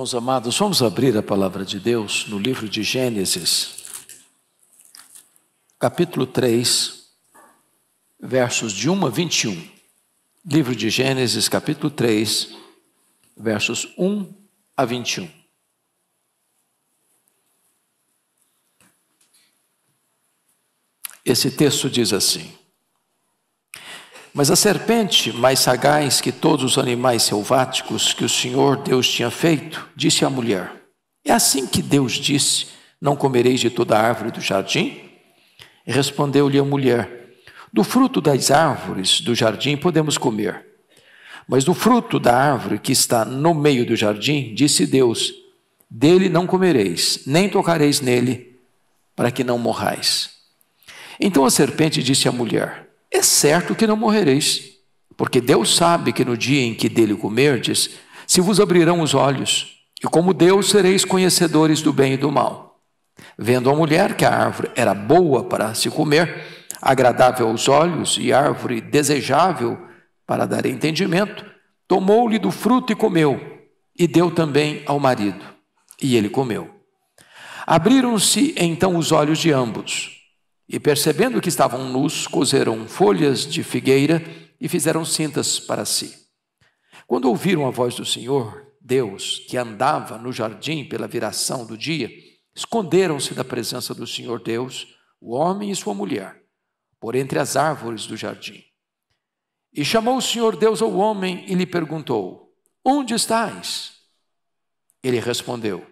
Irmãos amados, vamos abrir a palavra de Deus no livro de Gênesis, capítulo 3, versos de 1 a 21. Livro de Gênesis, capítulo 3, versos 1 a 21. Esse texto diz assim: Mas a serpente, mais sagaz que todos os animais selváticos que o Senhor Deus tinha feito, disse à mulher: É assim que Deus disse, não comereis de toda árvore do jardim? E respondeu-lhe a mulher: Do fruto das árvores do jardim podemos comer, mas do fruto da árvore que está no meio do jardim, disse Deus: Dele não comereis, nem tocareis nele, para que não morrais. Então a serpente disse à mulher: É certo que não morrereis, porque Deus sabe que no dia em que dele comerdes, se vos abrirão os olhos, e como Deus sereis conhecedores do bem e do mal. Vendo a mulher que a árvore era boa para se comer, agradável aos olhos e árvore desejável para dar entendimento, tomou-lhe do fruto e comeu, e deu também ao marido, e ele comeu. Abriram-se então os olhos de ambos, e percebendo que estavam nus, coseram folhas de figueira e fizeram cintas para si. Quando ouviram a voz do Senhor Deus, que andava no jardim pela viração do dia, esconderam-se da presença do Senhor Deus, o homem e sua mulher, por entre as árvores do jardim. E chamou o Senhor Deus ao homem e lhe perguntou: Onde estás? Ele respondeu: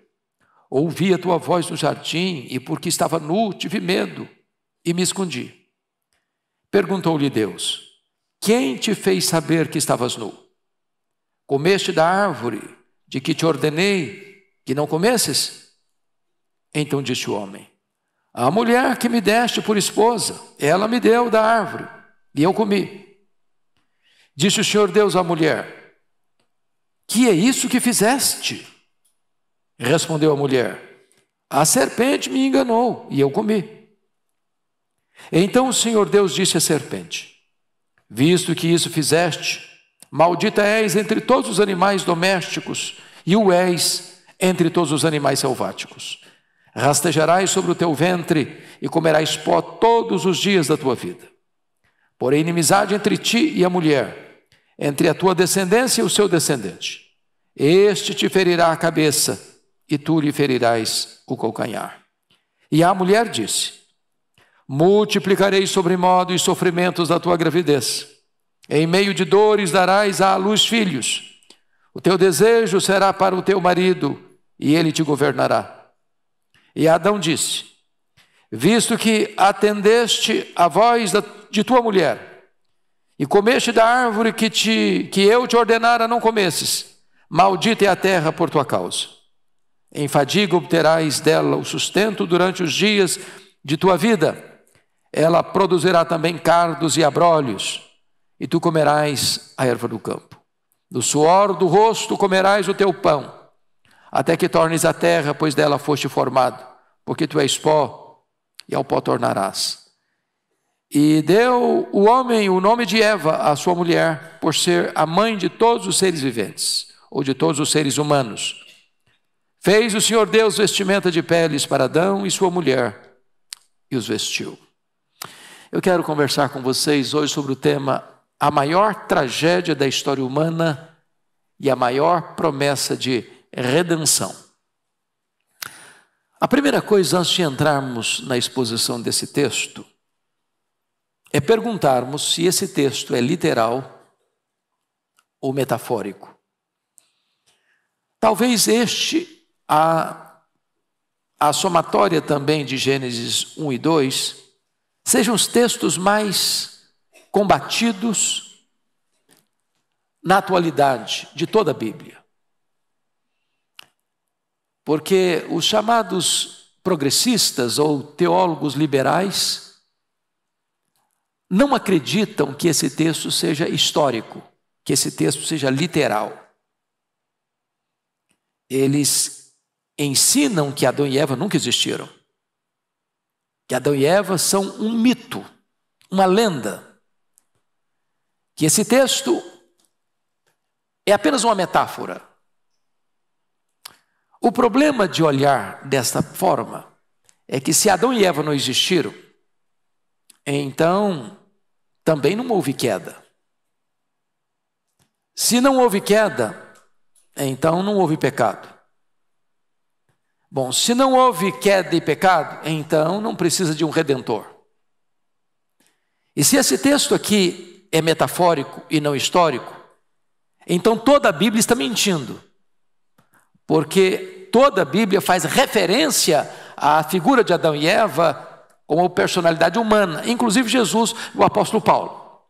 Ouvi a tua voz no jardim, e porque estava nu, tive medo, e me escondi. Perguntou-lhe Deus: Quem te fez saber que estavas nu? Comeste da árvore de que te ordenei que não comesses? Então disse o homem: A mulher que me deste por esposa, ela me deu da árvore, e eu comi. Disse o Senhor Deus à mulher: Que é isso que fizeste? Respondeu a mulher: A serpente me enganou, e eu comi. Então o Senhor Deus disse à serpente: Visto que isso fizeste, maldita és entre todos os animais domésticos, e o és entre todos os animais selváticos. Rastejarás sobre o teu ventre, e comerás pó todos os dias da tua vida. Porém, inimizade entre ti e a mulher, entre a tua descendência e o seu descendente. Este te ferirá a cabeça, e tu lhe ferirás o calcanhar. E a mulher disse: Multiplicarei sobremodo os sofrimentos da tua gravidez. Em meio de dores darás à luz filhos. O teu desejo será para o teu marido, e ele te governará. E Adão disse: Visto que atendeste à voz de tua mulher, e comeste da árvore que eu te ordenara não comesses, maldita é a terra por tua causa. Em fadiga obterás dela o sustento durante os dias de tua vida. Ela produzirá também cardos e abrolhos, e tu comerás a erva do campo. Do suor do rosto comerás o teu pão, até que tornes a terra, pois dela foste formado, porque tu és pó, e ao pó tornarás. E deu o homem o nome de Eva, a sua mulher, por ser a mãe de todos os seres viventes, ou de todos os seres humanos. Fez o Senhor Deus vestimenta de peles para Adão e sua mulher, e os vestiu. Eu quero conversar com vocês hoje sobre o tema: a maior tragédia da história humana e a maior promessa de redenção. A primeira coisa, antes de entrarmos na exposição desse texto, é perguntarmos se esse texto é literal ou metafórico. Talvez a somatória também de Gênesis 1 e 2, sejam os textos mais combatidos na atualidade de toda a Bíblia. Porque os chamados progressistas ou teólogos liberais não acreditam que esse texto seja histórico, que esse texto seja literal. Eles ensinam que Adão e Eva nunca existiram, que Adão e Eva são um mito, uma lenda, que esse texto é apenas uma metáfora. O problema de olhar desta forma é que se Adão e Eva não existiram, então também não houve queda. Se não houve queda, então não houve pecado. Bom, se não houve queda e pecado, então não precisa de um redentor. E se esse texto aqui é metafórico e não histórico, então toda a Bíblia está mentindo. Porque toda a Bíblia faz referência à figura de Adão e Eva como personalidade humana, inclusive Jesus, o apóstolo Paulo.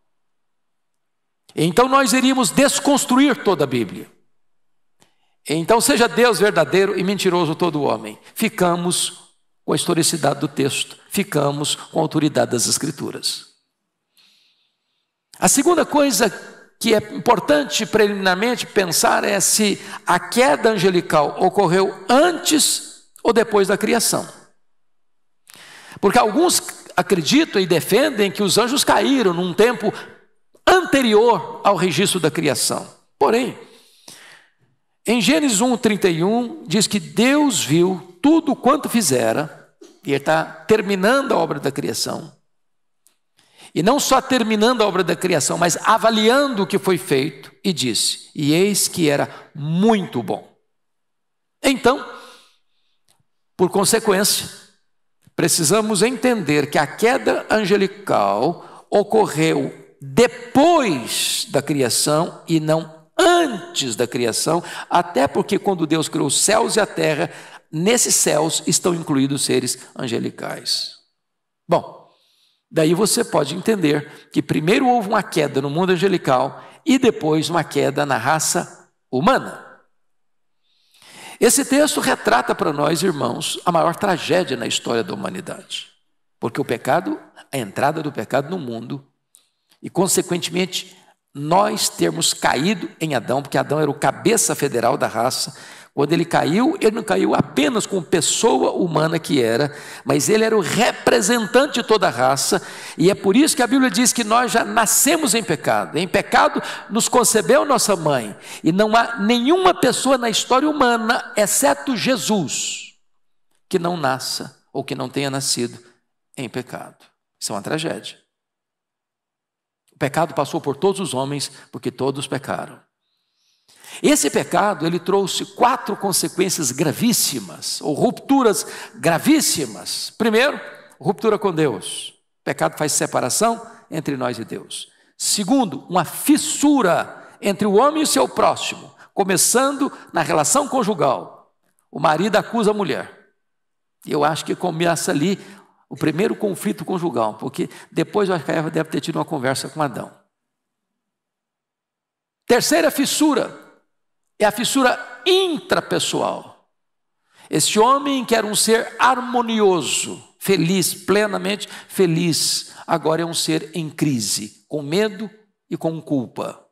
Então nós iríamos desconstruir toda a Bíblia. Então seja Deus verdadeiro e mentiroso todo homem. Ficamos com a historicidade do texto, ficamos com a autoridade das Escrituras. A segunda coisa que é importante preliminarmente pensar é se a queda angelical ocorreu antes ou depois da criação. Porque alguns acreditam e defendem que os anjos caíram num tempo anterior ao registro da criação. Porém, em Gênesis 1:31 diz que Deus viu tudo quanto fizera, e Ele está terminando a obra da criação. E não só terminando a obra da criação, mas avaliando o que foi feito, e disse: e eis que era muito bom. Então, por consequência, precisamos entender que a queda angelical ocorreu depois da criação e não antes da criação, até porque quando Deus criou os céus e a terra, nesses céus estão incluídos seres angelicais. Bom, daí você pode entender que primeiro houve uma queda no mundo angelical e depois uma queda na raça humana. Esse texto retrata para nós, irmãos, a maior tragédia na história da humanidade. Porque o pecado, a entrada do pecado no mundo, e consequentemente nós termos caído em Adão, porque Adão era o cabeça federal da raça. Quando ele não caiu apenas como pessoa humana que era, mas ele era o representante de toda a raça, e é por isso que a Bíblia diz que nós já nascemos em pecado. Em pecado nos concebeu nossa mãe, e não há nenhuma pessoa na história humana, exceto Jesus, que não nasça ou que não tenha nascido em pecado. Isso é uma tragédia. O pecado passou por todos os homens, porque todos pecaram. Esse pecado, ele trouxe 4 consequências gravíssimas, ou rupturas gravíssimas. Primeiro, ruptura com Deus. O pecado faz separação entre nós e Deus. Segundo, uma fissura entre o homem e o seu próximo, começando na relação conjugal. O marido acusa a mulher. E eu acho que começa ali o primeiro conflito conjugal, porque depois eu acho que a Eva deve ter tido uma conversa com Adão. Terceira fissura é a fissura intrapessoal. Este homem que era um ser harmonioso, feliz, plenamente feliz, agora é um ser em crise, com medo e com culpa.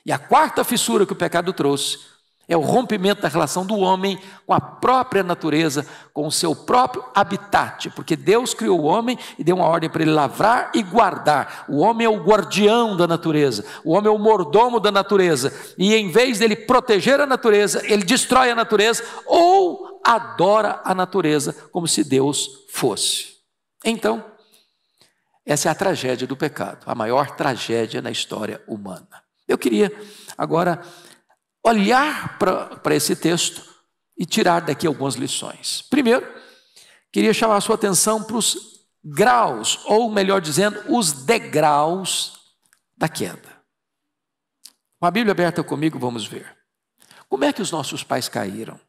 E a quarta fissura que o pecado trouxe é o rompimento da relação do homem com a própria natureza, com o seu próprio habitat, porque Deus criou o homem e deu uma ordem para ele lavrar e guardar. O homem é o guardião da natureza, o homem é o mordomo da natureza, e em vez dele proteger a natureza, ele destrói a natureza ou adora a natureza como se Deus fosse. Então, essa é a tragédia do pecado, a maior tragédia na história humana. Eu queria agora olhar para esse texto e tirar daqui algumas lições. Primeiro, queria chamar a sua atenção para os graus, ou melhor dizendo, os degraus da queda. Com a Bíblia aberta comigo, vamos ver. Como é que os nossos pais caíram?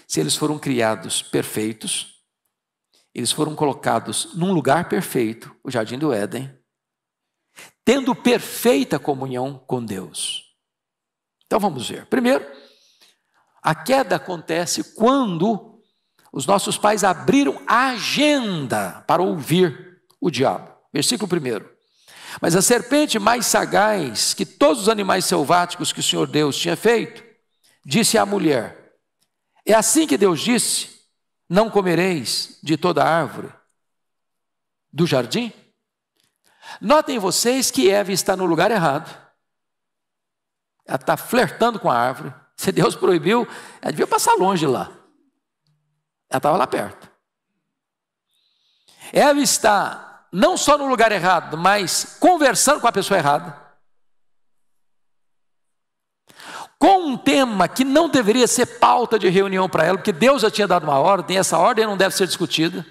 Se eles foram criados perfeitos, eles foram colocados num lugar perfeito, o Jardim do Éden, tendo perfeita comunhão com Deus. Então vamos ver. Primeiro, a queda acontece quando os nossos pais abriram a agenda para ouvir o diabo. Versículo 1. Mas a serpente mais sagaz que todos os animais selváticos que o Senhor Deus tinha feito, disse à mulher: é assim que Deus disse, não comereis de toda árvore do jardim? Notem vocês que Eva está no lugar errado. Ela está flertando com a árvore, Se Deus proibiu, ela devia passar longe lá. Ela estava lá perto. Ela está não só no lugar errado, mas conversando com a pessoa errada. Com um tema que não deveria ser pauta de reunião para ela, porque Deus já tinha dado uma ordem, e essa ordem não deve ser discutida.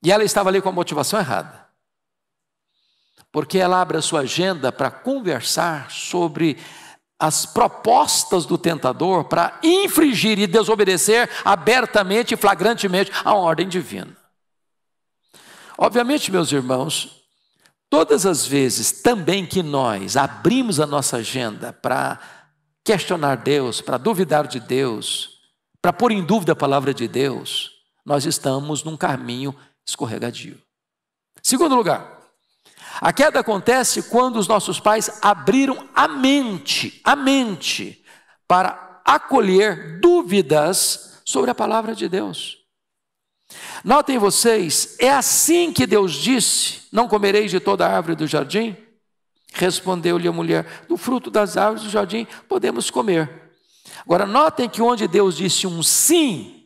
E ela estava ali com a motivação errada. Porque ela abre a sua agenda para conversar sobre as propostas do tentador para infringir e desobedecer abertamente e flagrantemente a ordem divina. Obviamente, meus irmãos, todas as vezes também que nós abrimos a nossa agenda para questionar Deus, para duvidar de Deus, para pôr em dúvida a palavra de Deus, nós estamos num caminho escorregadio. Segundo lugar, a queda acontece quando os nossos pais abriram a mente para acolher dúvidas sobre a palavra de Deus. Notem vocês, é assim que Deus disse: não comereis de toda a árvore do jardim? Respondeu-lhe a mulher: do fruto das árvores do jardim podemos comer. Agora notem que onde Deus disse um sim,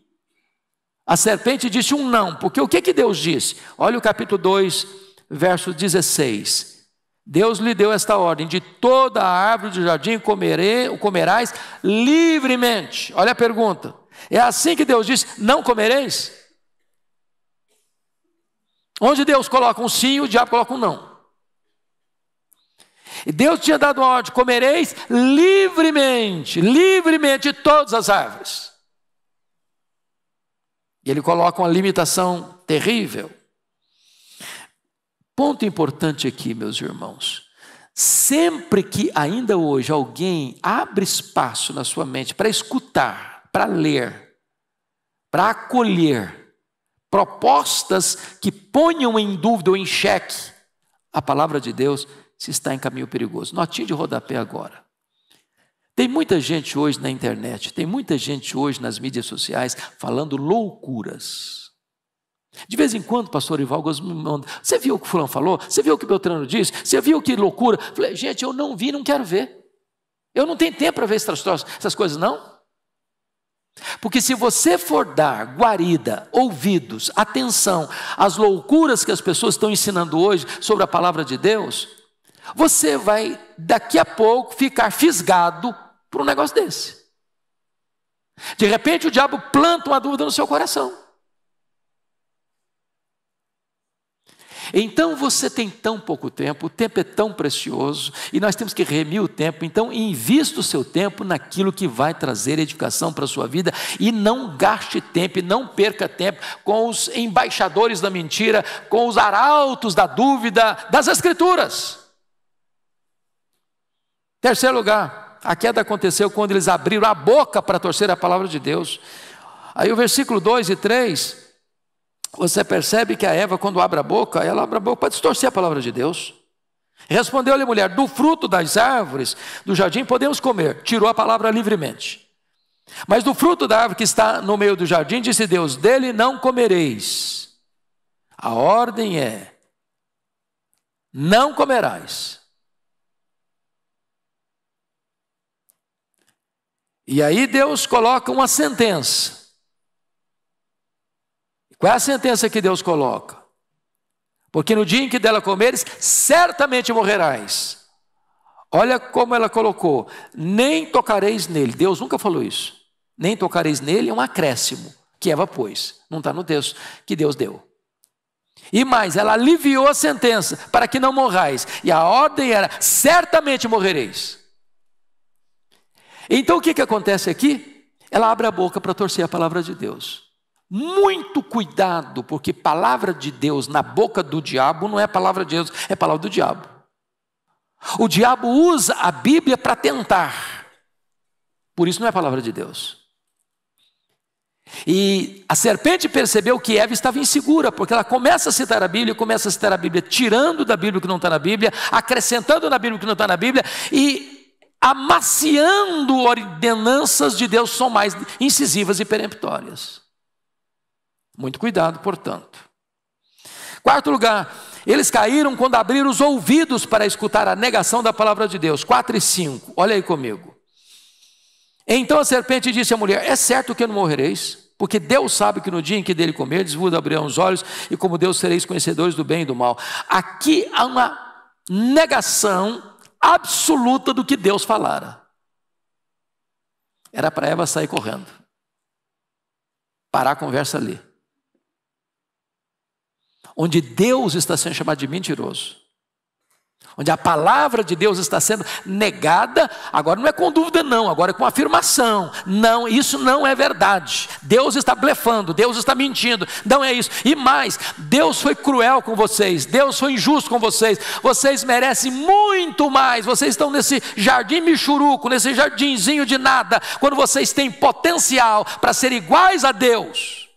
a serpente disse um não, porque o que Deus disse? Olha o capítulo 2, verso 16. Deus lhe deu esta ordem: de toda a árvore do jardim comerás livremente. Olha a pergunta, é assim que Deus disse: não comereis? Onde Deus coloca um sim, o diabo coloca um não. E Deus tinha dado uma ordem: comereis livremente de todas as árvores. E ele coloca uma limitação terrível. Ponto importante aqui, meus irmãos. Sempre que ainda hoje alguém abre espaço na sua mente para escutar, para ler, para acolher propostas que ponham em dúvida ou em xeque a palavra de Deus, se está em caminho perigoso. Notinha de rodapé agora. Tem muita gente hoje na internet, tem muita gente hoje nas mídias sociais falando loucuras. De vez em quando, pastor Ivaldo me manda: você viu o que fulano falou? Você viu o que Beltrano disse? Você viu que loucura? Eu falei: gente, eu não vi, não quero ver. Eu não tenho tempo para ver essas coisas, não. Porque se você for dar guarida, ouvidos, atenção às loucuras que as pessoas estão ensinando hoje sobre a palavra de Deus, você vai daqui a pouco ficar fisgado por um negócio desse. De repente o diabo planta uma dúvida no seu coração. Então você tem tão pouco tempo, o tempo é tão precioso, e nós temos que remir o tempo. Então invista o seu tempo naquilo que vai trazer edificação para a sua vida, e não gaste tempo, e não perca tempo com os embaixadores da mentira, com os arautos da dúvida das Escrituras. Terceiro lugar, a queda aconteceu quando eles abriram a boca para torcer a palavra de Deus. Aí o versículo 2 e 3... você percebe que a Eva, quando abre a boca, ela abre a boca para distorcer a palavra de Deus. Respondeu-lhe a mulher: do fruto das árvores do jardim podemos comer. Tirou a palavra livremente. Mas do fruto da árvore que está no meio do jardim, disse Deus: dele não comereis. A ordem é: não comerás. E aí Deus coloca uma sentença. Qual é a sentença que Deus coloca? Porque no dia em que dela comeres, certamente morrerás. Olha como ela colocou: nem tocareis nele. Deus nunca falou isso. Nem tocareis nele é um acréscimo que Eva pôs. Não está no texto que Deus deu. E mais, ela aliviou a sentença para que não morrais. E a ordem era: certamente morrereis. Então o que acontece aqui? Ela abre a boca para torcer a palavra de Deus. Muito cuidado, porque palavra de Deus na boca do diabo não é palavra de Deus, é palavra do diabo. O diabo usa a Bíblia para tentar, por isso não é palavra de Deus. E a serpente percebeu que Eva estava insegura, porque ela começa a citar a Bíblia, tirando da Bíblia o que não está na Bíblia, acrescentando na Bíblia o que não está na Bíblia, e amaciando ordenanças de Deus que são mais incisivas e peremptórias. Muito cuidado, portanto. Quarto lugar, Eles caíram quando abriram os ouvidos para escutar a negação da palavra de Deus. 4 e 5, olha aí comigo. Então a serpente disse à mulher: é certo que não morrereis, porque Deus sabe que no dia em que dele comerdes, vos abrirão os olhos, e como Deus sereis conhecedores do bem e do mal. Aqui há uma negação absoluta do que Deus falara. Era para Eva sair correndo, parar a conversa ali. Onde Deus está sendo chamado de mentiroso, onde a palavra de Deus está sendo negada, agora não é com dúvida não, agora é com afirmação. Não, isso não é verdade. Deus está blefando, Deus está mentindo, não é isso. E mais, Deus foi cruel com vocês, Deus foi injusto com vocês, vocês merecem muito mais. Vocês estão nesse jardim michuruco, nesse jardinzinho de nada, quando vocês têm potencial para ser iguais a Deus.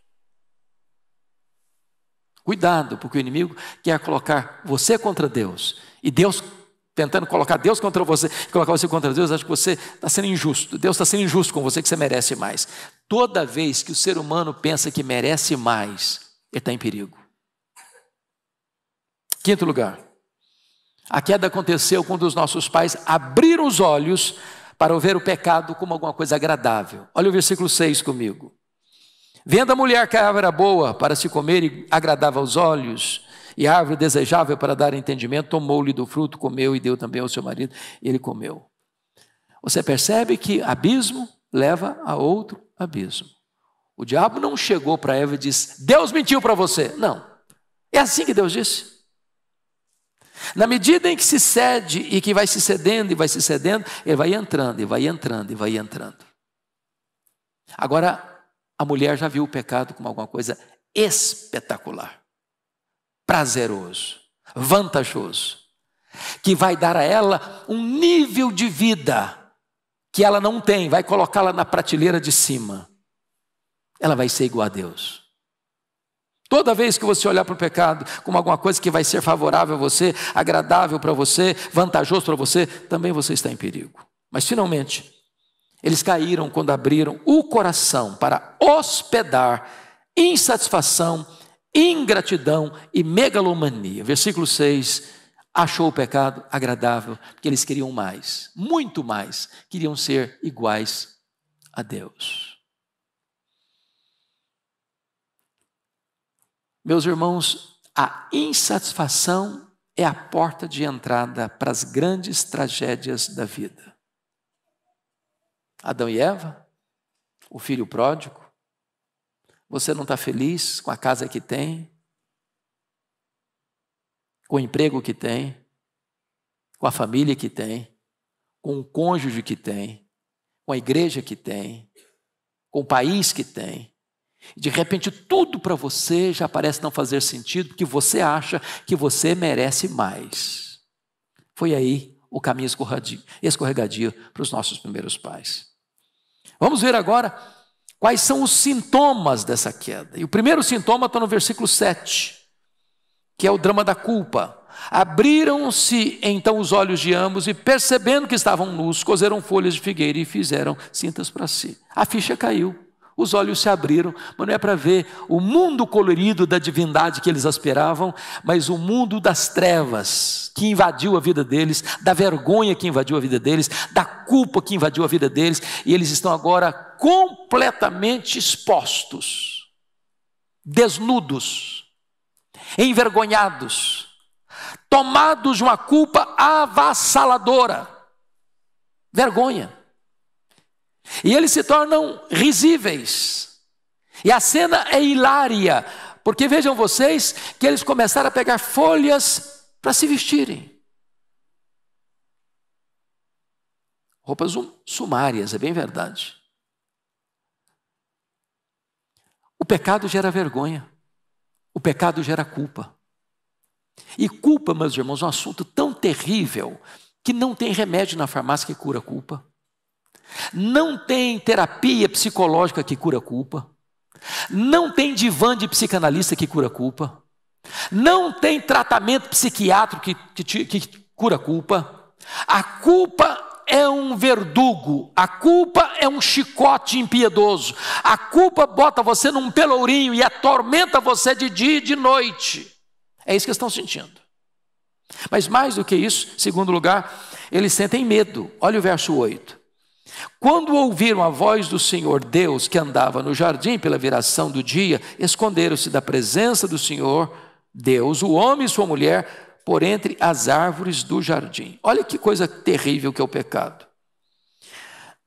Cuidado, porque o inimigo quer colocar você contra Deus, e Deus tentando colocar Deus contra você, colocar você contra Deus, acha que você está sendo injusto. Deus está sendo injusto com você, que você merece mais. Toda vez que o ser humano pensa que merece mais, ele está em perigo. 5º lugar, a queda aconteceu quando os nossos pais abriram os olhos para ver o pecado como alguma coisa agradável. Olha o versículo 6 comigo. Vendo a mulher que a árvore era boa para se comer e agradava aos olhos, e a árvore desejável para dar entendimento, tomou-lhe do fruto, comeu e deu também ao seu marido, e ele comeu. Você percebe que abismo leva a outro abismo. O diabo não chegou para Eva e disse: Deus mentiu para você. Não, é assim que Deus disse. Na medida em que se cede e que vai se cedendo e vai se cedendo, ele vai entrando e vai entrando e vai entrando. Agora, a mulher já viu o pecado como alguma coisa espetacular, prazeroso, vantajoso, que vai dar a ela um nível de vida que ela não tem, vai colocá-la na prateleira de cima. Ela vai ser igual a Deus. Toda vez que você olhar para o pecado como alguma coisa que vai ser favorável a você, agradável para você, vantajoso para você, também você está em perigo. Mas finalmente, eles caíram quando abriram o coração para hospedar insatisfação, ingratidão e megalomania. Versículo 6, achou o pecado agradável, porque eles queriam mais, muito mais, queriam ser iguais a Deus. Meus irmãos, a insatisfação é a porta de entrada para as grandes tragédias da vida. Adão e Eva, o filho pródigo, você não está feliz com a casa que tem, com o emprego que tem, com a família que tem, com o cônjuge que tem, com a igreja que tem, com o país que tem. De repente tudo para você já parece não fazer sentido, porque você acha que você merece mais. Foi aí o caminho escorregadio para os nossos primeiros pais. Vamos ver agora quais são os sintomas dessa queda. E o primeiro sintoma está no versículo 7, que é o drama da culpa. Abriram-se então os olhos de ambos e, percebendo que estavam nus, coseram folhas de figueira e fizeram cintas para si. A ficha caiu, os olhos se abriram, mas não é para ver o mundo colorido da divindade que eles aspiravam, mas o mundo das trevas que invadiu a vida deles, da vergonha que invadiu a vida deles, da culpa que invadiu a vida deles, e eles estão agora completamente expostos, desnudos, envergonhados, tomados de uma culpa avassaladora, vergonha. E eles se tornam risíveis. E a cena é hilária, porque vejam vocês que eles começaram a pegar folhas para se vestirem. Roupas sumárias, é bem verdade. O pecado gera vergonha. O pecado gera culpa. E culpa, meus irmãos, é um assunto tão terrível que não tem remédio na farmácia que cura a culpa. Não tem terapia psicológica que cura a culpa. Não tem divã de psicanalista que cura a culpa. Não tem tratamento psiquiátrico que cura a culpa. A culpa é um verdugo. A culpa é um chicote impiedoso. A culpa bota você num pelourinho e atormenta você de dia e de noite. É isso que eles estão sentindo. Mas mais do que isso, em segundo lugar, eles sentem medo. Olha o verso 8. Quando ouviram a voz do Senhor Deus que andava no jardim pela viração do dia, esconderam-se da presença do Senhor Deus, o homem e sua mulher, por entre as árvores do jardim. Olha que coisa terrível que é o pecado.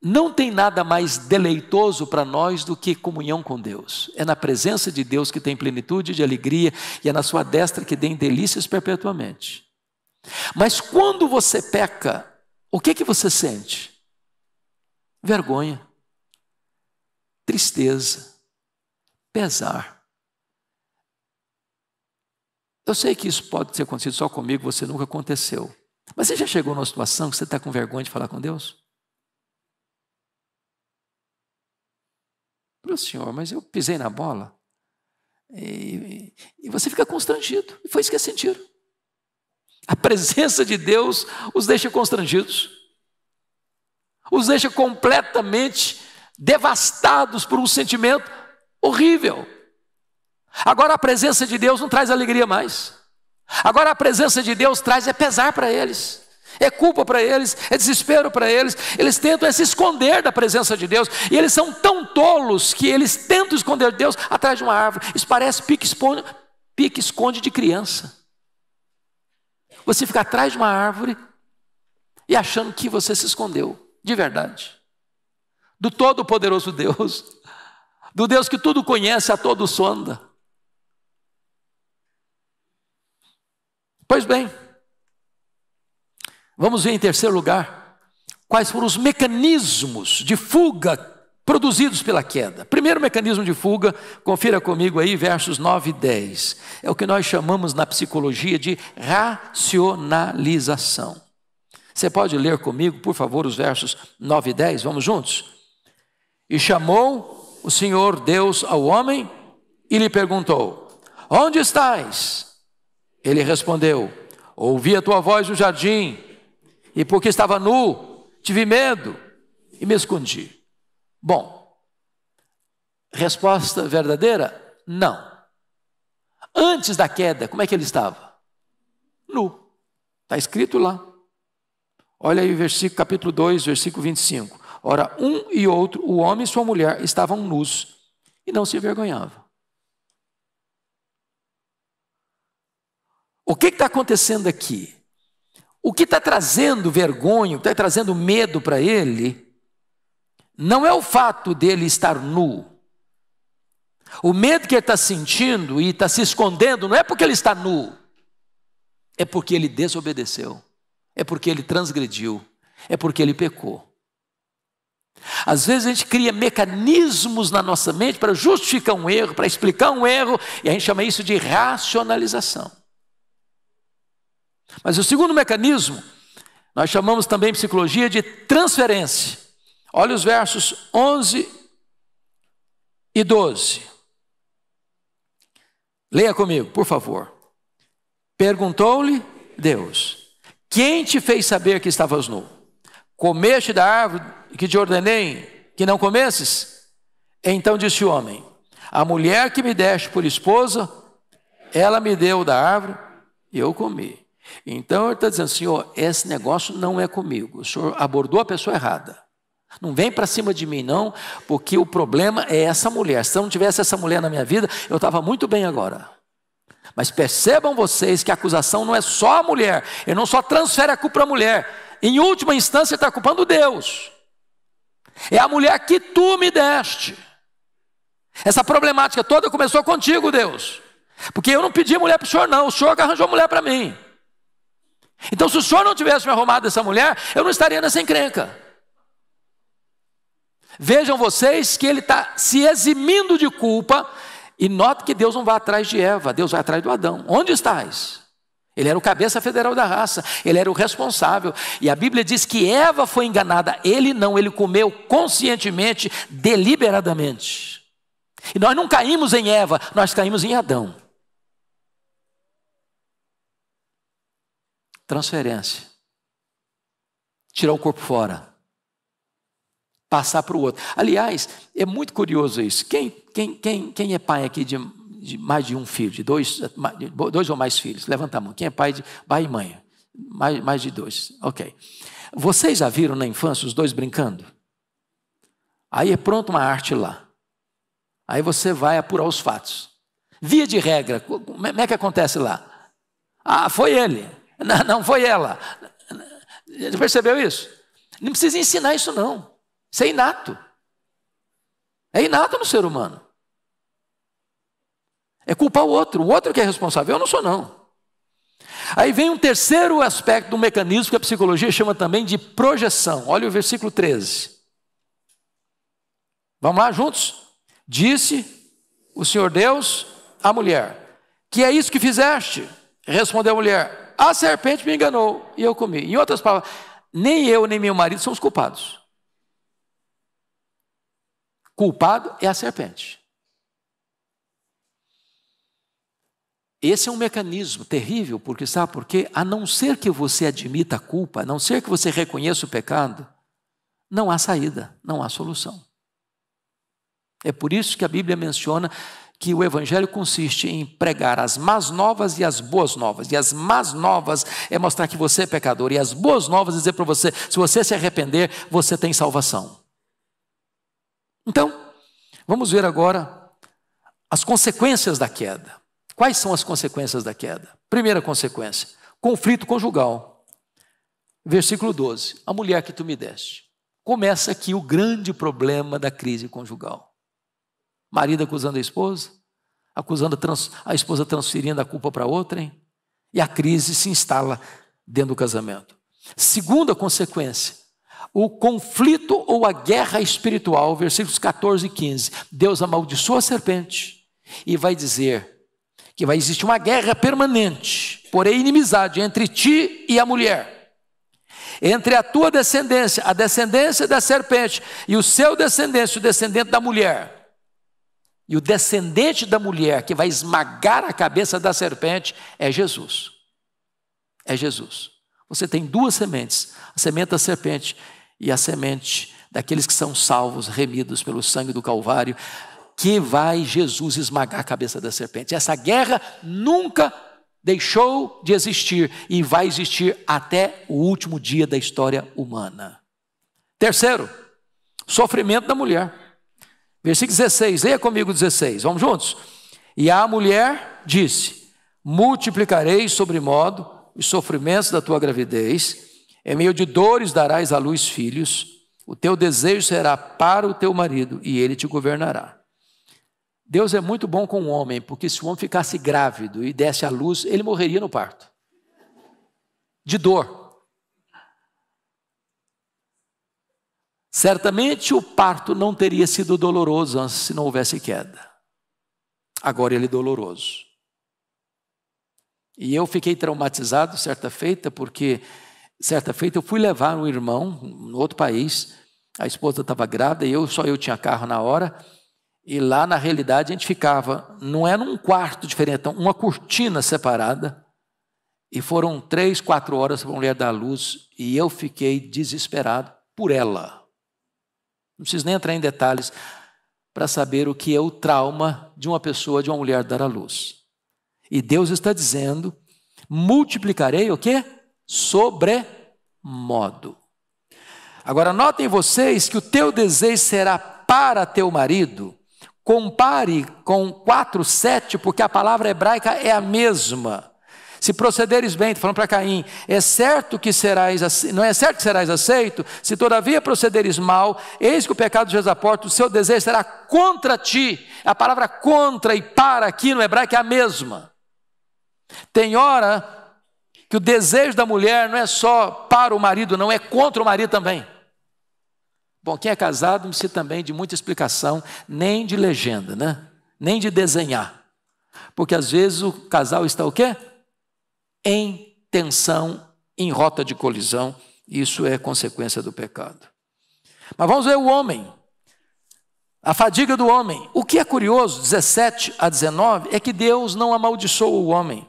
Não tem nada mais deleitoso para nós do que comunhão com Deus. É na presença de Deus que tem plenitude de alegria e é na sua destra que tem delícias perpetuamente. Mas quando você peca, o que você sente? Vergonha, tristeza, pesar. Eu sei que isso pode ter acontecido só comigo, você nunca aconteceu. Mas você já chegou numa situação que você está com vergonha de falar com Deus? Meu Senhor, mas eu pisei na bola. E você fica constrangido. E foi isso que sentiram. A presença de Deus os deixa constrangidos. Os deixa completamente devastados por um sentimento horrível. Agora a presença de Deus não traz alegria mais. Agora a presença de Deus traz pesar para eles. É culpa para eles, é desespero para eles. Eles tentam se esconder da presença de Deus. E eles são tão tolos que eles tentam esconder Deus atrás de uma árvore. Isso parece pique-esconde de criança. Você fica atrás de uma árvore e achando que você se escondeu, de verdade. Do Todo-Poderoso Deus. Do Deus que tudo conhece, a todos sonda. Pois bem, vamos ver em terceiro lugar, quais foram os mecanismos de fuga produzidos pela queda. Primeiro mecanismo de fuga, confira comigo aí, versos 9 e 10. É o que nós chamamos na psicologia de racionalização. Você pode ler comigo, por favor, os versos 9 e 10, vamos juntos? E chamou o Senhor Deus ao homem e lhe perguntou: onde estás? Ele respondeu: ouvi a tua voz no jardim, e porque estava nu, tive medo e me escondi. Bom, resposta verdadeira? Não. Antes da queda, como é que ele estava? Nu. Está escrito lá. Olha aí o versículo, capítulo 2, versículo 25. Ora, um e outro, o homem e sua mulher, estavam nus e não se envergonhavam. O que está acontecendo aqui? O que está trazendo vergonha, o que está trazendo medo para ele, não é o fato dele estar nu. O medo que ele está sentindo e está se escondendo não é porque ele está nu, é porque ele desobedeceu, é porque ele transgrediu, é porque ele pecou. Às vezes a gente cria mecanismos na nossa mente para justificar um erro, para explicar um erro, e a gente chama isso de racionalização. Mas o segundo mecanismo, nós chamamos também em psicologia de transferência. Olha os versos 11 e 12. Leia comigo, por favor. Perguntou-lhe Deus: quem te fez saber que estavas nu? Comeste da árvore que te ordenei que não comesses? Então disse o homem: a mulher que me deste por esposa, ela me deu da árvore e eu comi. Então ele está dizendo: Senhor, esse negócio não é comigo, o Senhor abordou a pessoa errada. Não vem para cima de mim não, porque o problema é essa mulher. Se eu não tivesse essa mulher na minha vida, eu estava muito bem agora. Mas percebam vocês que a acusação não é só a mulher. Ele não só transfere a culpa para a mulher. Em última instância ele está culpando Deus. É a mulher que tu me deste. Essa problemática toda começou contigo, Deus. Porque eu não pedi mulher para o Senhor não, o Senhor que arranjou mulher para mim. Então se o Senhor não tivesse me arrumado essa mulher, eu não estaria nessa encrenca. Vejam vocês que ele está se eximindo de culpa. E note que Deus não vai atrás de Eva, Deus vai atrás do Adão. Onde estás? Ele era o cabeça federal da raça, ele era o responsável. E a Bíblia diz que Eva foi enganada, ele não, ele comeu conscientemente, deliberadamente. E nós não caímos em Eva, nós caímos em Adão. Transferência. Tirar o corpo fora. Passar para o outro. Aliás, é muito curioso isso. Quem é pai aqui de mais de um filho, de dois ou mais filhos? Levanta a mão. Quem é pai e mãe? Mais de dois. Ok. Vocês já viram na infância os dois brincando? Aí é pronto uma arte lá. Aí você vai apurar os fatos. Via de regra, como é que acontece lá? Ah, foi ele. Não foi ela. Você percebeu isso? Não precisa ensinar isso não. Isso é inato. É inato no ser humano. É culpar o outro que é responsável. Eu não sou não. Aí vem um terceiro aspecto do mecanismo que a psicologia chama também de projeção. Olha o versículo 13. Vamos lá juntos? Disse o Senhor Deus à mulher: que é isso que fizeste? Respondeu a mulher: a serpente me enganou e eu comi. Em outras palavras, nem eu nem meu marido somos culpados. Culpado é a serpente. Esse é um mecanismo terrível, porque sabe por quê? A não ser que você admita a culpa, a não ser que você reconheça o pecado, não há saída, não há solução. É por isso que a Bíblia menciona que o Evangelho consiste em pregar as más novas e as boas novas. E as más novas é mostrar que você é pecador. E as boas novas é dizer para você, se você se arrepender, você tem salvação. Então, vamos ver agora as consequências da queda. Quais são as consequências da queda? Primeira consequência, conflito conjugal. Versículo 12, a mulher que tu me deste. Começa aqui o grande problema da crise conjugal. Marido acusando a esposa, acusando a esposa transferindo a culpa para outra, e a crise se instala dentro do casamento. Segunda consequência, o conflito ou a guerra espiritual, versículos 14 e 15. Deus amaldiçoa a serpente e vai dizer que vai existir uma guerra permanente, porém inimizade entre ti e a mulher, entre a tua descendência, a descendência da serpente, e o seu descendente, o descendente da mulher. E o descendente da mulher que vai esmagar a cabeça da serpente é Jesus. É Jesus. Você tem duas sementes, a semente da serpente e a semente daqueles que são salvos, remidos pelo sangue do Calvário, que vai Jesus esmagar a cabeça da serpente. Essa guerra nunca deixou de existir e vai existir até o último dia da história humana. Terceiro, sofrimento da mulher. Versículo 16, leia comigo 16, vamos juntos? E a mulher disse: multiplicarei sobremodo os sofrimentos da tua gravidez, em meio de dores darás à luz filhos, o teu desejo será para o teu marido e ele te governará. Deus é muito bom com o homem, porque se o homem ficasse grávido e desse à luz, ele morreria no parto, de dor. Certamente o parto não teria sido doloroso antes se não houvesse queda. Agora ele é doloroso. E eu fiquei traumatizado certa feita, porque certa feita eu fui levar um irmão no outro país, a esposa estava grávida e só eu tinha carro na hora, e lá na realidade a gente ficava, não é num quarto diferente, uma cortina separada, e foram 3, 4 horas para a mulher dar à luz, e eu fiquei desesperado por ela. Não preciso nem entrar em detalhes para saber o que é o trauma de uma pessoa, de uma mulher dar à luz. E Deus está dizendo: multiplicarei o quê? Sobremodo. Agora notem vocês que o teu desejo será para teu marido. Compare com 4:7, porque a palavra hebraica é a mesma. Se procederes bem, estou falando para Caim, não é certo que serás aceito, se todavia procederes mal, eis que o pecado de aporta, o seu desejo será contra ti. A palavra contra e para aqui no hebraico é a mesma. Tem hora que o desejo da mulher não é só para o marido, não, é contra o marido também. Bom, quem é casado não precisa também de muita explicação, nem de legenda, né? Nem de desenhar. Porque às vezes o casal está o quê? Em tensão, em rota de colisão, isso é consequência do pecado. Mas vamos ver o homem, a fadiga do homem. O que é curioso, 17 a 19, é que Deus não amaldiçoa o homem.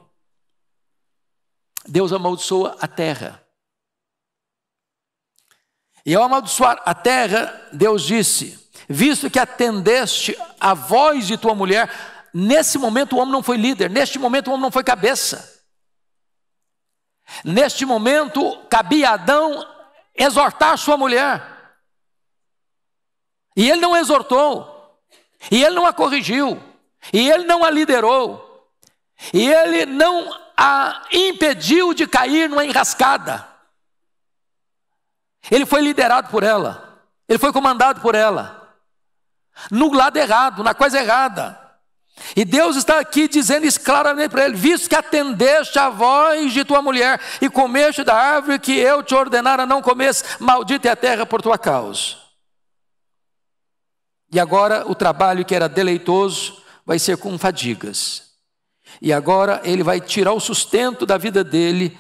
Deus amaldiçoa a terra. E ao amaldiçoar a terra, Deus disse: visto que atendeste a voz de tua mulher, nesse momento o homem não foi líder, neste momento o homem não foi cabeça. Neste momento cabia a Adão exortar sua mulher. E ele não exortou, e ele não a corrigiu, e ele não a liderou, e ele não a impediu de cair numa enrascada. Ele foi liderado por ela, ele foi comandado por ela, no lado errado, na coisa errada. E Deus está aqui dizendo isso claramente para ele: visto que atendeste a voz de tua mulher e comeste da árvore que eu te ordenara não comesse, maldita é a terra por tua causa. E agora o trabalho que era deleitoso vai ser com fadigas. E agora ele vai tirar o sustento da vida dele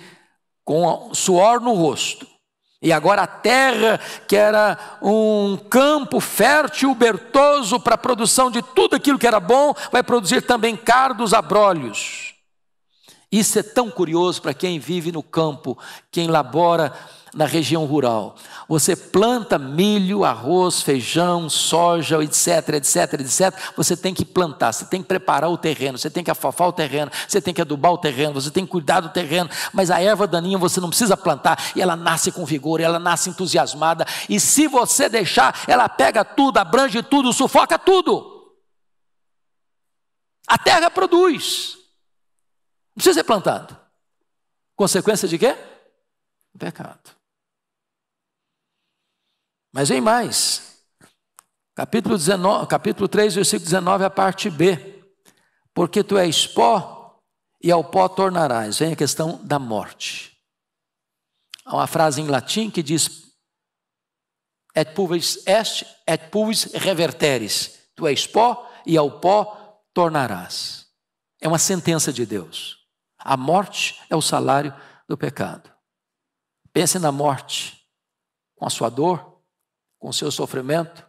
com suor no rosto. E agora a terra, que era um campo fértil, bertoso para a produção de tudo aquilo que era bom, vai produzir também cardos, abrolhos. Isso é tão curioso para quem vive no campo, quem labora na região rural. Você planta milho, arroz, feijão, soja, etc, etc, etc. Você tem que plantar, você tem que preparar o terreno, você tem que afofar o terreno, você tem que adubar o terreno, você tem que cuidar do terreno. Mas a erva daninha você não precisa plantar, e ela nasce com vigor, ela nasce entusiasmada. E se você deixar, ela pega tudo, abrange tudo, sufoca tudo. A terra produz. Não precisa ser plantado. Consequência de quê? Pecado. Mas vem mais. Capítulo 3, versículo 19, a parte B. Porque tu és pó, e ao pó tornarás. Vem a questão da morte. Há uma frase em latim que diz: et pulvis est, et pulvis reverteris. Tu és pó, e ao pó tornarás. É uma sentença de Deus. A morte é o salário do pecado. Pense na morte, com a sua dor, com o seu sofrimento,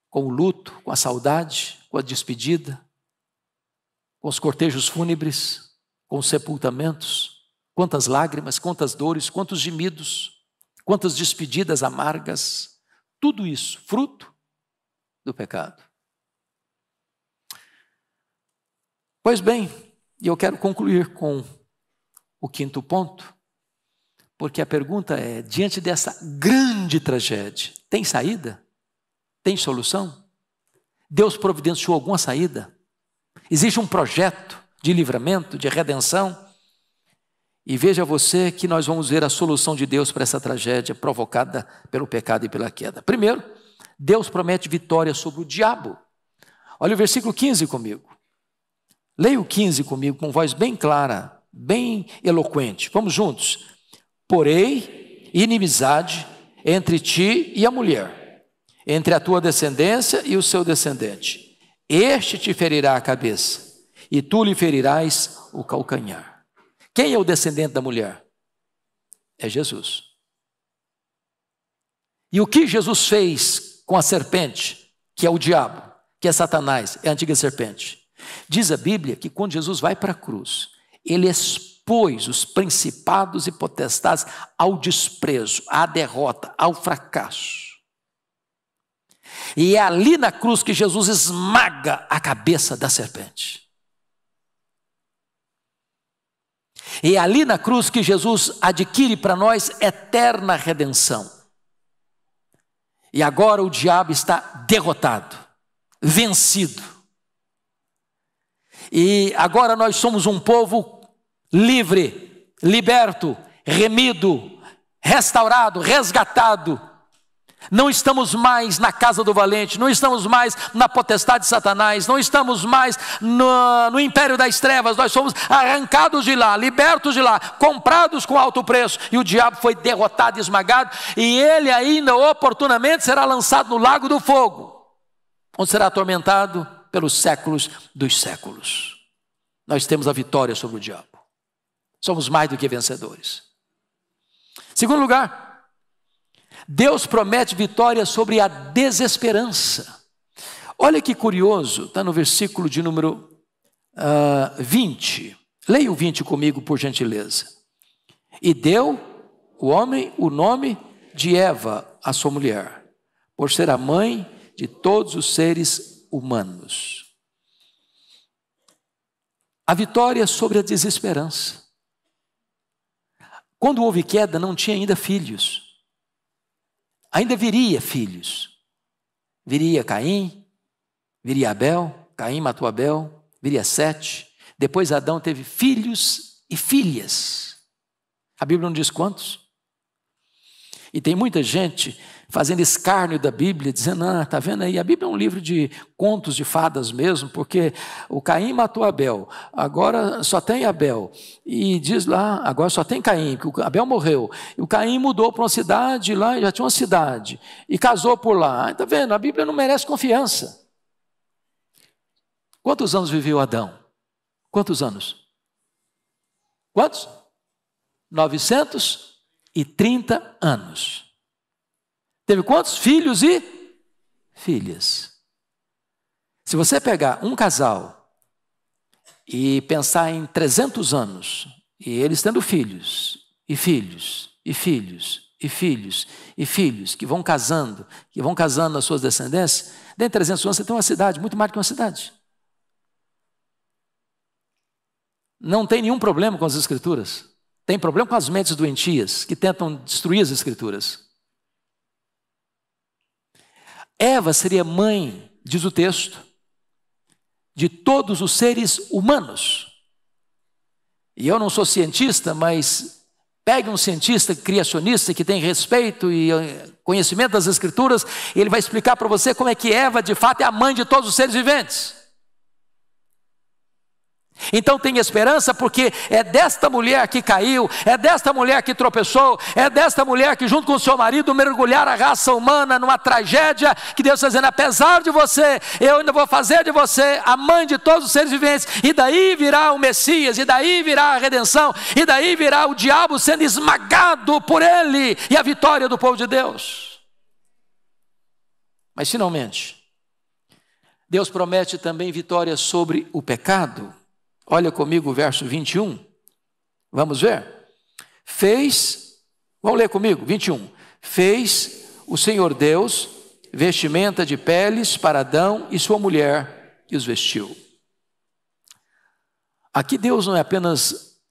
com o luto, com a saudade, com a despedida, com os cortejos fúnebres, com os sepultamentos. Quantas lágrimas, quantas dores, quantos gemidos, quantas despedidas amargas. Tudo isso, fruto do pecado. Pois bem, e eu quero concluir com o quinto ponto, porque a pergunta é: diante dessa grande tragédia, tem saída? Tem solução? Deus providenciou alguma saída? Existe um projeto de livramento, de redenção? E veja você que nós vamos ver a solução de Deus para essa tragédia provocada pelo pecado e pela queda. Primeiro, Deus promete vitória sobre o diabo. Olha o versículo 15 comigo. Leia o 15 comigo com voz bem clara, bem eloquente. Vamos juntos. Porém, inimizade entre ti e a mulher, entre a tua descendência e o seu descendente. Este te ferirá a cabeça, e tu lhe ferirás o calcanhar. Quem é o descendente da mulher? É Jesus. E o que Jesus fez com a serpente, que é o diabo, que é Satanás, é a antiga serpente? Diz a Bíblia que quando Jesus vai para a cruz, ele expôs os principados e potestades ao desprezo, à derrota, ao fracasso. E é ali na cruz que Jesus esmaga a cabeça da serpente. E é ali na cruz que Jesus adquire para nós eterna redenção. E agora o diabo está derrotado, vencido. E agora nós somos um povo livre, liberto, remido, restaurado, resgatado. Não estamos mais na casa do valente, não estamos mais na potestade de Satanás, não estamos mais no império das trevas. Nós somos arrancados de lá, libertos de lá, comprados com alto preço. E o diabo foi derrotado e esmagado, e ele ainda oportunamente será lançado no lago do fogo, onde será atormentado pelos séculos dos séculos. Nós temos a vitória sobre o diabo. Somos mais do que vencedores. Segundo lugar, Deus promete vitória sobre a desesperança. Olha que curioso, está no versículo de número 20. Leia o 20 comigo, por gentileza. E deu o homem o nome de Eva, a sua mulher, por ser a mãe de todos os seres humanos. a vitória sobre a desesperança. Quando houve queda, não tinha ainda filhos. Ainda viria filhos. Viria Caim, viria Abel, Caim matou Abel, viria Sete. Depois Adão teve filhos e filhas. A Bíblia não diz quantos. E tem muita gente fazendo escárnio da Bíblia, dizendo, está vendo aí, a Bíblia é um livro de contos de fadas mesmo, porque o Caim matou Abel, agora só tem Abel, e diz lá, agora só tem Caim, porque o Abel morreu, e o Caim mudou para uma cidade, lá já tinha uma cidade, e casou por lá. Está vendo, a Bíblia não merece confiança. Quantos anos viveu Adão? Quantos anos? Quantos? 930 anos. Teve quantos? Filhos e filhas. Se você pegar um casal e pensar em 300 anos, e eles tendo filhos, e filhos, e filhos, e filhos, e filhos, que vão casando as suas descendências, dentro de 300 anos você tem uma cidade, muito mais do que uma cidade. Não tem nenhum problema com as Escrituras. Tem problema com as mentes doentias, que tentam destruir as Escrituras. Eva seria mãe, diz o texto, de todos os seres humanos. E eu não sou cientista, mas pegue um cientista criacionista que tem respeito e conhecimento das Escrituras, e ele vai explicar para você como é que Eva de fato é a mãe de todos os seres viventes. Então tem esperança, porque é desta mulher que caiu, é desta mulher que tropeçou, é desta mulher que junto com o seu marido mergulharam a raça humana numa tragédia, que Deus está dizendo, apesar de você, eu ainda vou fazer de você a mãe de todos os seres viventes, e daí virá o Messias, e daí virá a redenção, e daí virá o diabo sendo esmagado por ele, e a vitória do povo de Deus. Mas finalmente, Deus promete também vitória sobre o pecado. Olha comigo o verso 21, vamos ver? Vamos ler comigo, 21. Fez o Senhor Deus vestimenta de peles para Adão e sua mulher e os vestiu. Aqui Deus não é apenas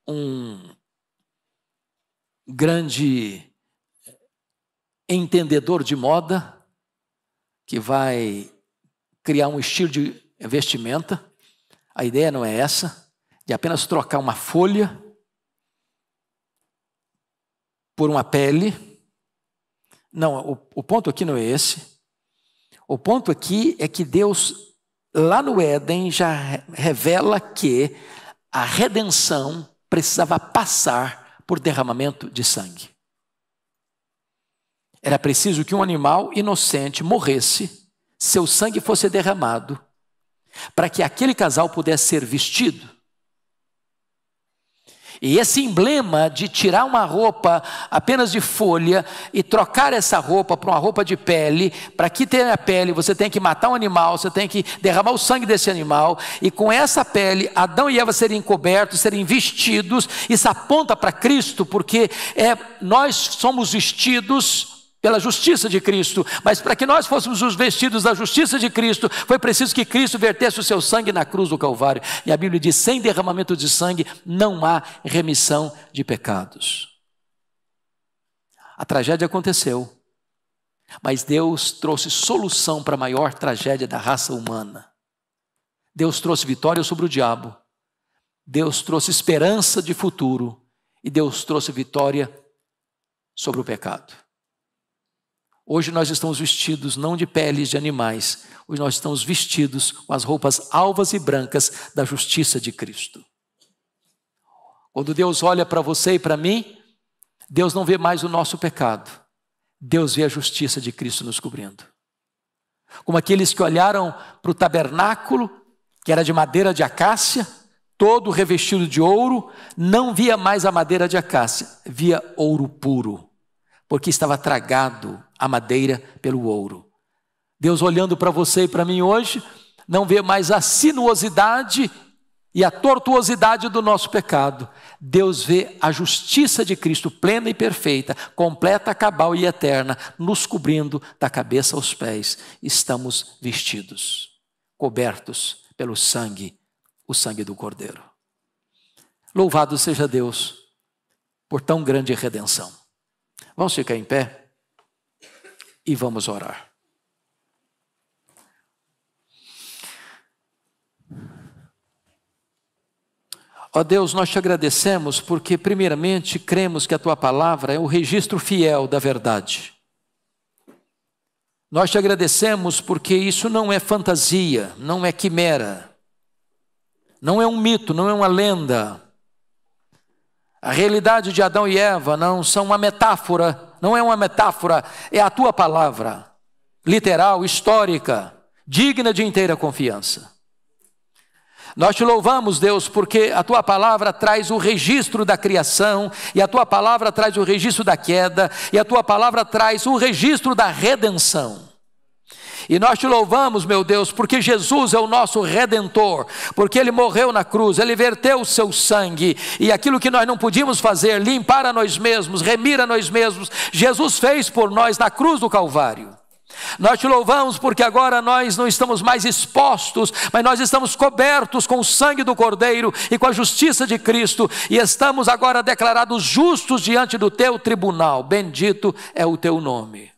um grande entendedor de moda, que vai criar um estilo de vestimenta. A ideia não é essa, de apenas trocar uma folha por uma pele. Não, o ponto aqui não é esse. O ponto aqui é que Deus, lá no Éden, já revela que a redenção precisava passar por derramamento de sangue. Era preciso que um animal inocente morresse, seu sangue fosse derramado, para que aquele casal pudesse ser vestido. E esse emblema de tirar uma roupa apenas de folha e trocar essa roupa por uma roupa de pele, para que tenha a pele você tem que matar um animal, você tem que derramar o sangue desse animal, e com essa pele Adão e Eva serem cobertos, serem vestidos. Isso aponta para Cristo, porque nós somos vestidos pela justiça de Cristo, mas para que nós fôssemos os vestidos da justiça de Cristo, foi preciso que Cristo vertesse o seu sangue na cruz do Calvário. E a Bíblia diz, sem derramamento de sangue não há remissão de pecados. A tragédia aconteceu, mas Deus trouxe solução para a maior tragédia da raça humana. Deus trouxe vitória sobre o diabo, Deus trouxe esperança de futuro, e Deus trouxe vitória sobre o pecado. Hoje nós estamos vestidos não de peles de animais, hoje nós estamos vestidos com as roupas alvas e brancas da justiça de Cristo. Quando Deus olha para você e para mim, Deus não vê mais o nosso pecado, Deus vê a justiça de Cristo nos cobrindo. Como aqueles que olharam para o tabernáculo, que era de madeira de acácia, todo revestido de ouro, não via mais a madeira de acácia, via ouro puro, porque estava tragado a madeira pelo ouro. Deus olhando para você e para mim hoje, não vê mais a sinuosidade e a tortuosidade do nosso pecado. Deus vê a justiça de Cristo plena e perfeita, completa, cabal e eterna, nos cobrindo da cabeça aos pés. Estamos vestidos, cobertos pelo sangue o sangue do Cordeiro. Louvado seja Deus por tão grande redenção. Vamos ficar em pé e vamos orar. Ó Deus, nós te agradecemos porque, primeiramente, cremos que a tua palavra é o registro fiel da verdade. Nós te agradecemos porque isso não é fantasia, não é quimera, não é um mito, não é uma lenda. A realidade de Adão e Eva não são uma metáfora, não é uma metáfora, é a tua palavra, literal, histórica, digna de inteira confiança. Nós te louvamos, Deus, porque a tua palavra traz o registro da criação, e a tua palavra traz o registro da queda, e a tua palavra traz o registro da redenção. E nós te louvamos, meu Deus, porque Jesus é o nosso Redentor, porque Ele morreu na cruz, Ele verteu o seu sangue, e aquilo que nós não podíamos fazer, limpar a nós mesmos, remir a nós mesmos, Jesus fez por nós na cruz do Calvário. Nós te louvamos porque agora nós não estamos mais expostos, mas nós estamos cobertos com o sangue do Cordeiro e com a justiça de Cristo, e estamos agora declarados justos diante do teu tribunal. Bendito é o teu nome.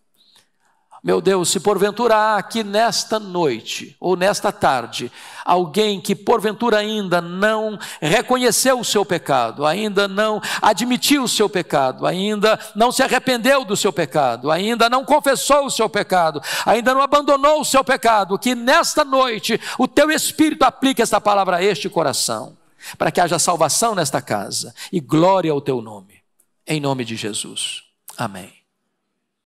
Meu Deus, se porventura há aqui nesta noite ou nesta tarde alguém que porventura ainda não reconheceu o seu pecado, ainda não admitiu o seu pecado, ainda não se arrependeu do seu pecado, ainda não confessou o seu pecado, ainda não abandonou o seu pecado, que nesta noite o teu Espírito aplique esta palavra a este coração, para que haja salvação nesta casa e glória ao teu nome, em nome de Jesus. Amém.